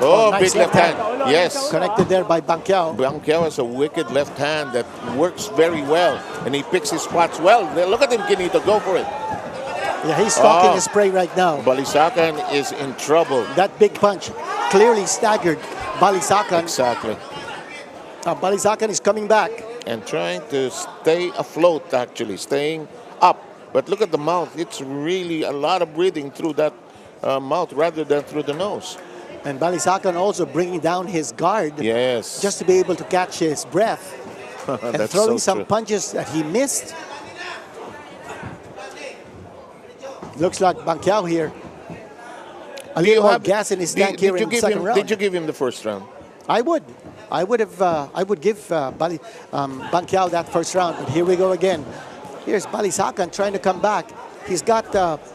Oh, nice big left hand. Yes. Connected there by Banquiao. Banquiao has a wicked left hand that works very well, and he picks his spots well. Look at him, Kenito, go for it. Yeah, he's stalking his prey right now. Balisacan is in trouble. That big punch clearly staggered Balisacan. Exactly. Balisacan is coming back. And trying to stay afloat, actually, staying up. But look at the mouth. It's really a lot of breathing through that mouth rather than through the nose. And Balisacan also bringing down his guard. Yes. Just to be able to catch his breath. And throwing some punches that he missed. Looks like Banquiao here. A little more gas in his tank here in the second round. Did you give him the first round? I would. I would give Banquiao that first round. But here we go again. Here's Balisacan trying to come back. He's got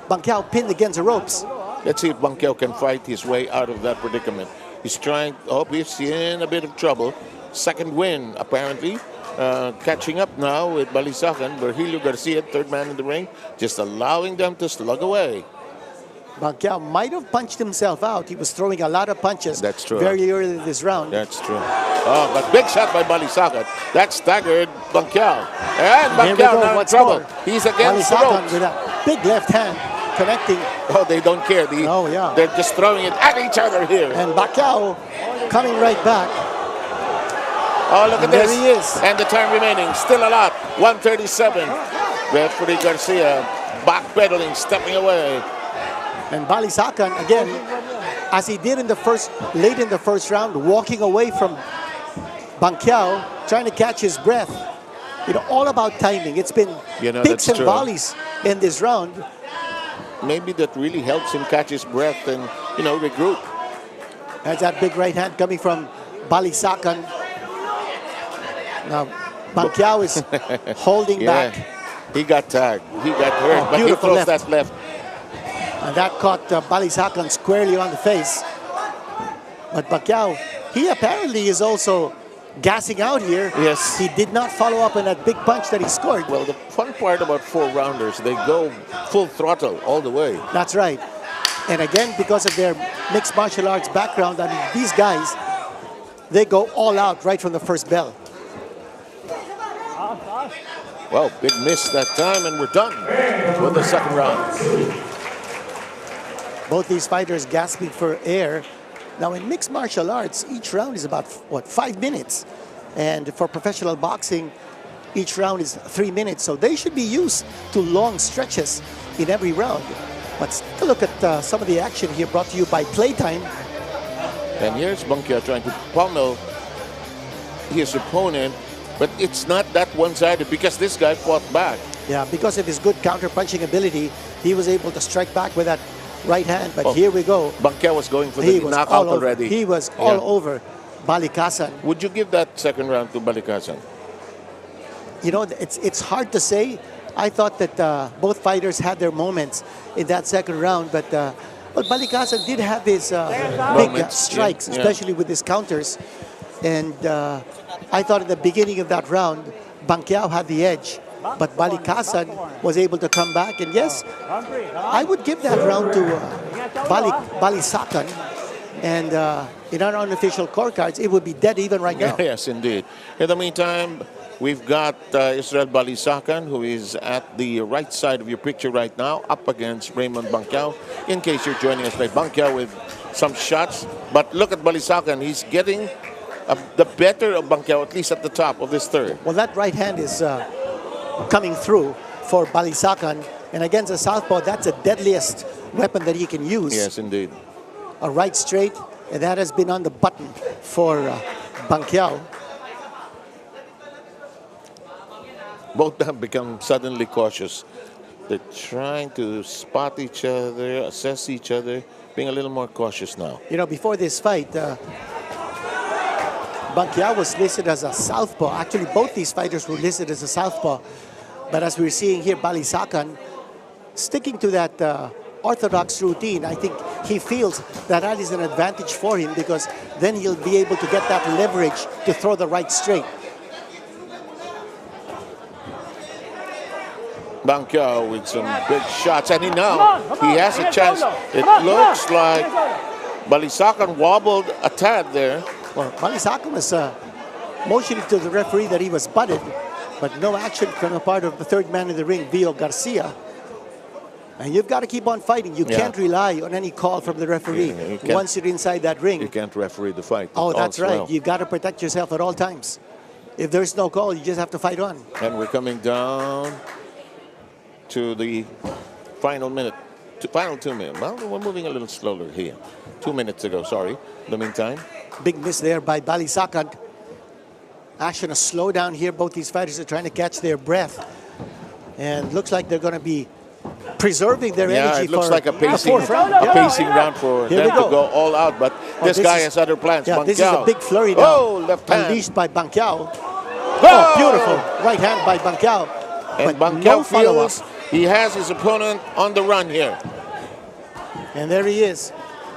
Banquiao pinned against the ropes. Let's see if Banquiao can fight his way out of that predicament. He's trying. Oh, he's in a bit of trouble. Second win, apparently. Catching up now with Balisacan. Virgilio Garcia, third man in the ring, just allowing them to slug away. Banquiao might have punched himself out. He was throwing a lot of punches. That's true. Very early this round. That's true. Oh, but big shot by Balisacan. That staggered Banquiao. And Banquiao now in trouble. He's against the ropes. With a big left hand connecting. Oh, they don't care. They're just throwing it at each other here. And Banquiao coming right back. Oh, look at this. There he is. And the time remaining, still a lot. 137. Referee Garcia backpedaling, stepping away. And Balisacan, again, as he did late in the first round, walking away from Banquiao, trying to catch his breath. All about timing. It's been picks and volleys in this round. Maybe that really helps him catch his breath and, regroup. That's that big right hand coming from Balisacan. Now, Banquiao is holding back. He got tagged. He got hurt, but he throws that left. And that caught Balisacan squarely on the face. But Banquiao, he apparently is also gassing out here. Yes. He did not follow up on that big punch that he scored. Well, the fun part about four-rounders, they go full throttle all the way. That's right. And again, because of their mixed martial arts background, these guys, they go all out right from the first bell. Well, big miss that time, and we're done with the second round. Both these fighters gasping for air. Now, in mixed martial arts, each round is about, 5 minutes? And for professional boxing, each round is 3 minutes. So they should be used to long stretches in every round. But take a look at some of the action here brought to you by Playtime. And here's Banquiao trying to pummel his opponent. But it's not that one-sided because this guy fought back. Yeah, because of his good counter-punching ability, he was able to strike back with that right hand. But here we go. Banquiao was going for the knockout already. He was all over Balisacan. Would you give that second round to Balisacan? It's hard to say. I thought that both fighters had their moments in that second round. But Balisacan did have his big strikes, especially with his counters. And I thought at the beginning of that round, Banquiao had the edge. But Balisacan was able to come back. And yes, I would give that round to Balisacan. And in our unofficial scorecards, it would be dead even right now. Yes, indeed. In the meantime, we've got Israel Balisacan, who is at the right side of your picture right now, up against Raymond Banquiao. In case you're joining us, Banquiao with some shots. But look at Balisacan. He's getting the better of Banquiao, at least at the top of this third. Well, that right hand is coming through for Balisacan. And against a southpaw, that's the deadliest weapon that he can use. Yes, indeed. A right straight, and that has been on the button for Banquiao. Both have become suddenly cautious. They're trying to spot each other, assess each other, being a little more cautious now. Before this fight, Banquiao was listed as a southpaw. Actually, both these fighters were listed as a southpaw. But as we're seeing here, Balisacan sticking to that orthodox routine. I think he feels that is an advantage for him because then he'll be able to get that leverage to throw the right straight. Banquiao with some big shots, and now he has a chance. It looks like Balisacan wobbled a tad there. Well, Balisacan was motioning to the referee that he was butted, but no action from the part of the third man in the ring, Vio Garcia. And you've got to keep on fighting. You can't rely on any call from the referee once you're inside that ring. You can't referee the fight. Oh, that's right. You've got to protect yourself at all times. If there's no call, you just have to fight on. And we're coming down to the final minute, final 2 minutes. Well, we're moving a little slower here. 2 minutes ago, sorry. In the meantime. Big miss there by Balisacan. Action, a slowdown here. Both these fighters are trying to catch their breath. And looks like they're going to be preserving their energy. It looks for like a pacing round for them to go all out. But this guy has other plans. Yeah, Banquiao. this is a big flurry now. Left hand. Unleashed by Banquiao. Oh, beautiful right hand by Banquiao. And Banquiao feels he has his opponent on the run here. And there he is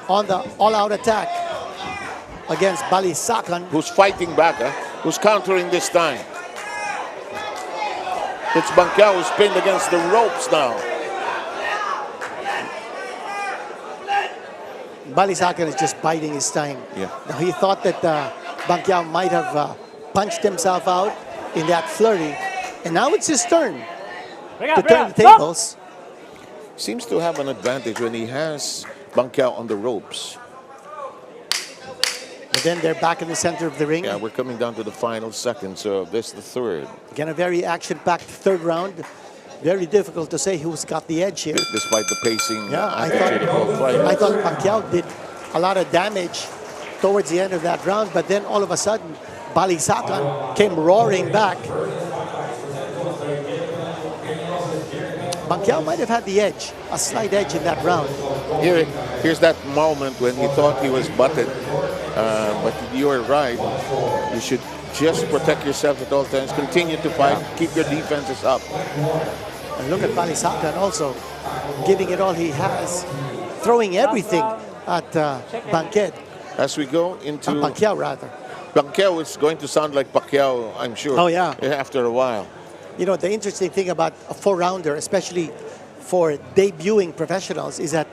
on the all-out attack against Balisacan. Who's fighting back, who's countering this time. It's Banquiao who's pinned against the ropes now. Balisacan is just biding his time. Yeah. Now he thought that Banquiao might have punched himself out in that flurry. And now it's his turn to turn the tables. Seems to have an advantage when he has Banquiao on the ropes. But then they're back in the center of the ring. Yeah, we're coming down to the final seconds of this, the third. Again, a very action-packed third round. Very difficult to say who's got the edge here. Despite the pacing attitude of both fighters. I thought Banquiao did a lot of damage towards the end of that round, but then all of a sudden, Balisacan came roaring back. Banquiao might have had the edge, a slight edge in that round. Here's that moment when he thought he was butted. But you are right. You should just protect yourself at all times. Continue to fight. Keep your defenses up. And look at Balisacan also giving it all he has, throwing everything at Banquet. As we go into... Banquiao, rather. Banquiao is going to sound like Pacquiao, I'm sure. Oh, yeah. After a while. You know, the interesting thing about a four-rounder, especially for debuting professionals, is that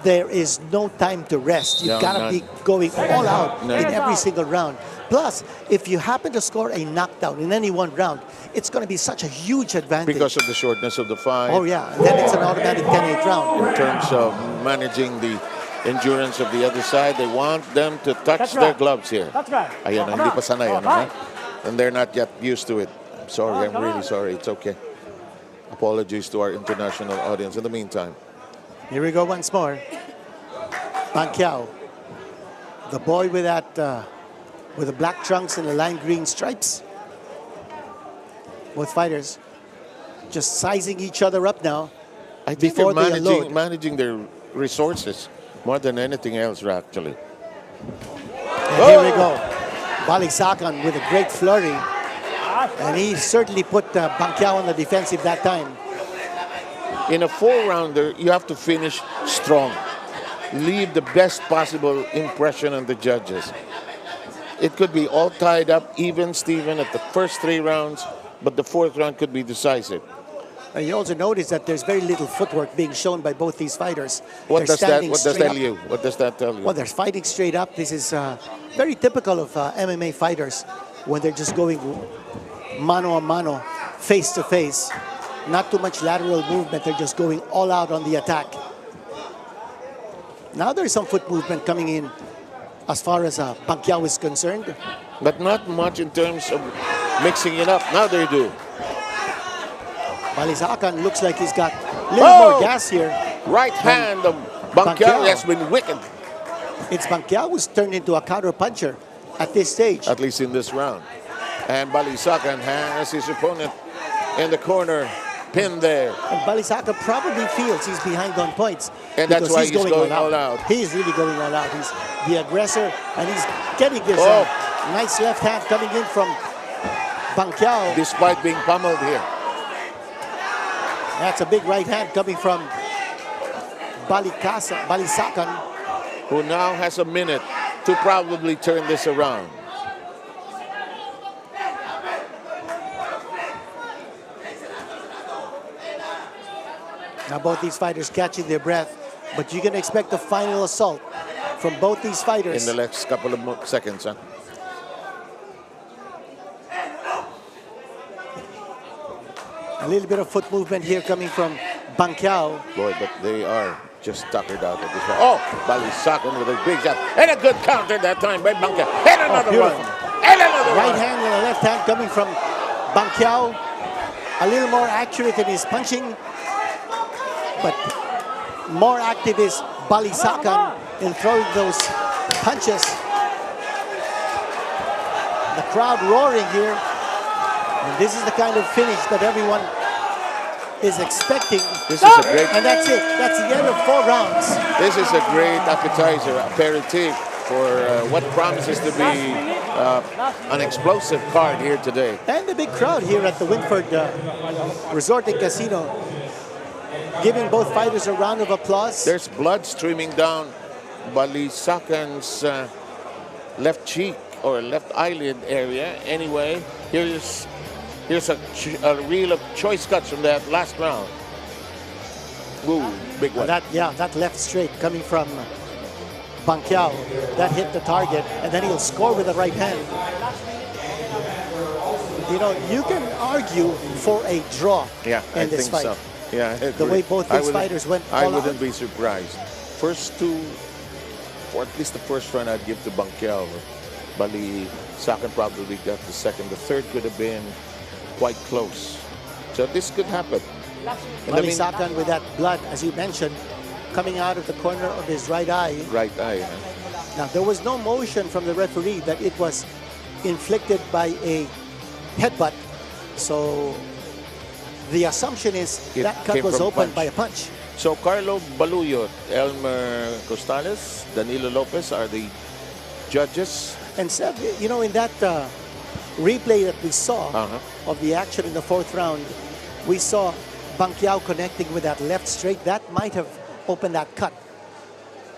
there is no time to rest. You've got to be going all out in every single round. Plus, if you happen to score a knockdown in any one round, it's going to be such a huge advantage. Because of the shortness of the fight. Oh, yeah. And then it's an automatic 10-8 round. In terms of managing the endurance of the other side, they want them to touch their gloves here. Ayan, hindi pa sanay, and they're not yet used to it. I'm sorry, I'm really sorry. It's okay. Apologies to our international audience. In the meantime. Here we go once more. Banquiao, the boy with that, with the black trunks and the lime green stripes. Both fighters just sizing each other up now. I think they're managing their resources more than anything else, actually. And here we go. Balisacan with a great flurry. And he certainly put Banquiao on the defensive that time. In a four-rounder, you have to finish strong. Leave the best possible impression on the judges. It could be all tied up, even, Steven, at the first 3 rounds, but the 4th round could be decisive. And you also notice that there's very little footwork being shown by both these fighters. What does that tell you? What does that tell you? Well, they're fighting straight up. This is very typical of MMA fighters when they're just going mano a mano, face to face. Not too much lateral movement. They're just going all out on the attack. Now there's some foot movement coming in as far as Banquiao is concerned. But not much in terms of mixing it up. Now they do. Balisacan looks like he's got a little more gas here. Right hand of Banquiao has been wicked. It's Banquiao who's turned into a counter puncher at this stage. At least in this round. And Balisacan has his opponent in the corner, pinned there. And Balisacan probably feels he's behind on points. And that's why he's going all out. He's really going all out. He's the aggressor, and he's getting this nice left hand coming in from Banquiao. Despite being pummeled here. That's a big right hand coming from Balisacan. Who now has a minute to probably turn this around. Now both these fighters catching their breath. But you can expect a final assault from both these fighters. In the next couple of seconds, huh? A little bit of foot movement here coming from Pacquiao. Boy, but they are just tuckered out at this point. Oh, Balisacan with a big shot. And a good counter that time by Pacquiao. And another one. And another right one. Hand with a left hand coming from Pacquiao. A little more accurate in his punching. But more active is Balisacan in throwing those punches. The crowd roaring here. And this is the kind of finish that everyone is expecting. This is a great... And that's it. That's the end of 4 rounds. This is a great appetizer, aperitif, for what promises to be an explosive card here today. And the big crowd here at the Winford Resort and Casino, giving both fighters a round of applause. There's blood streaming down Balisacan's left cheek or left eyelid area. Anyway, here's a reel of choice cuts from that last round. Ooh, big one. That left straight coming from Pacquiao, that hit the target, and then he'll score with the right hand. You know, you can argue for a draw in this fight. So. Yeah, the way both these fighters went all I wouldn't out. be surprised. First two, or at least the first round, I'd give to Pacquiao. Balisacan probably got the second. The third could have been quite close. So this could happen. Balisacan with that blood, as you mentioned, coming out of the corner of his right eye. Right eye. Huh? Now, there was no motion from the referee that it was inflicted by a headbutt. So the assumption is that cut was opened by a punch. So Carlo Baluyot, Elmer Costales, Danilo Lopez are the judges. And Seb, you know, in that replay that we saw of the action in the 4th round, we saw Pacquiao connecting with that left straight. That might have opened that cut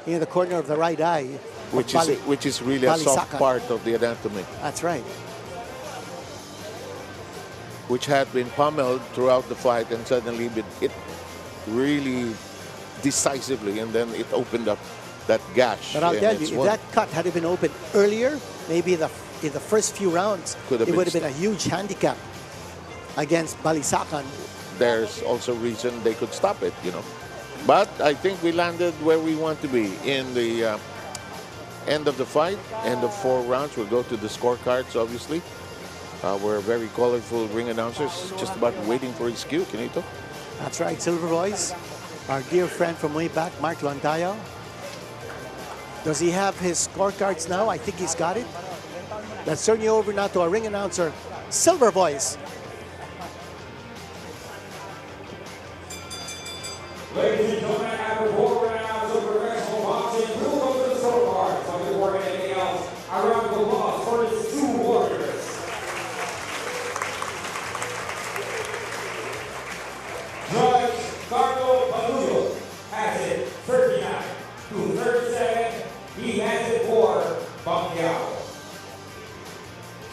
in the corner of the right eye. Which is really a soft part of the anatomy. That's right. Which had been pummeled throughout the fight, and suddenly it hit really decisively, and then it opened up that gash. But I'll tell you, if that cut had been opened earlier, maybe in the first few rounds, it would have been a huge handicap against Balisacan. There's also reason they could stop it, you know. But I think we landed where we want to be in the end of the fight, end of 4 rounds. We'll go to the scorecards, obviously. We're very colorful ring announcers, just about waiting for his cue, Kenito. That's right, Silver Boys. Our dear friend from way back, Mark Lontayo. Does he have his scorecards now? I think he's got it. Let's turn you over now to our ring announcer, Silver Boys. Ladies and gentlemen, after 4 rounds of professional boxing, we'll go to the scorecards. So before anything else, a round of applause for his 2 warriors. Judge Carlo Baluyot has it 39 to 37. He has it for Pacquiao.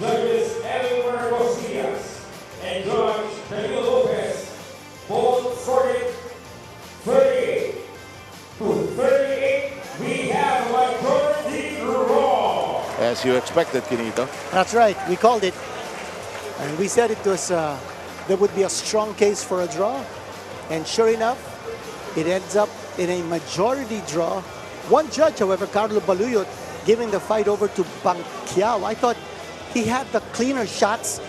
Judges LLOVER and Judge Danilo Lopez both scored it 38 to 38. We have a majority draw. As you expected, Kenito. That's right, we called it. And we said it was there would be a strong case for a draw. And sure enough, it ends up in a majority draw. One judge, however, Carlo Baluyot, giving the fight over to Pacquiao. I thought he had the cleaner shots,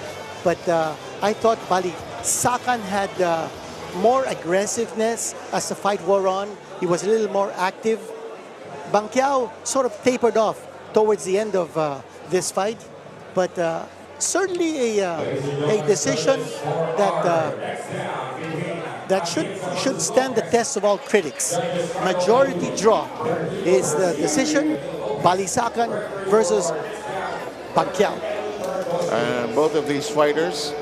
but I thought Balisacan had more aggressiveness as the fight wore on. He was a little more active. Pacquiao sort of tapered off towards the end of this fight, but certainly a decision that should stand the test of all critics. Majority draw is the decision, Balisacan versus Pacquiao. Both of these fighters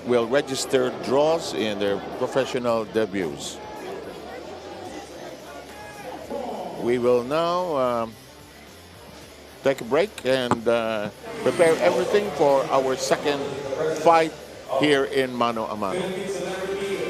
will register draws in their professional debuts. We will now take a break and prepare everything for our second fight here in Mano a Mano.